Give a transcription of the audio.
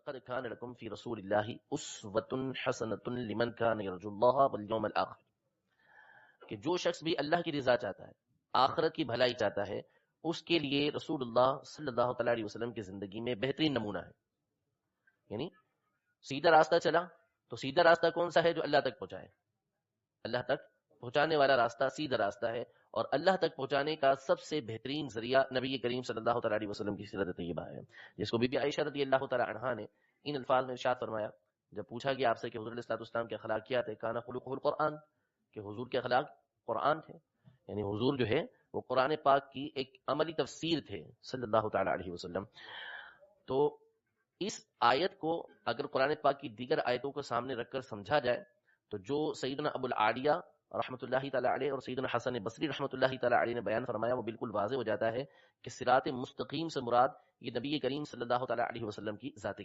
لقد كان لكم في رسول الله اسوة حسنة لمن كان يرجو الله واليوم الآخر، کہ جو شخص بھی اللہ کی رضا چاہتا ہے، آخرت کی بھلائی چاہتا ہے، اس کے لیے رسول اللہ صلی اللہ تعالی علیہ وسلم کی زندگی میں بہترین نمونہ ہے. یعنی سیدھا راستہ چلا تو سیدھا راستہ کون سا ہے؟ جو اللہ تک پہنچائے. اللہ تک پہنچانے والا راستہ سیدھا راستہ ہے، اور اللہ تک پہنچانے کا سب سے بہترین ذریعہ نبی کریم صلی اللہ تعالی علیہ وسلم کی سیرت طیبہ ہے، جس کو بی بی عائشہ رضی اللہ تعالی عنہا نے ان الفاظ میں ارشاد فرمایا جب پوچھا گیا آپ سے کہ حضور علیہ الصلوۃ والسلام کے اخلاق کیا تھے، کانا خلقہ القرآن، کہ حضور کے اخلاق قرآن تھے. یعنی حضور جو ہے وہ قرآن پاک کی ایک عملی تفسیر تھے صلی اللہ تعالی علیہ وسلم. تو اس آیت کو اگر قرآن پاک کی دیگر آیتوں کو سامنے رکھ کر سمجھا جائے تو جو سیدنا ابو العالیہ رحمۃ اللہ تعالی علیہ اور سیدنا حسن بصری رحمۃ اللہ تعالی علیہ نے بیان فرمایا وہ بالکل واضح ہو جاتا ہے کہ صراط مستقیم سے مراد یہ نبی کریم صلی اللہ تعالی علیہ وسلم کی ذات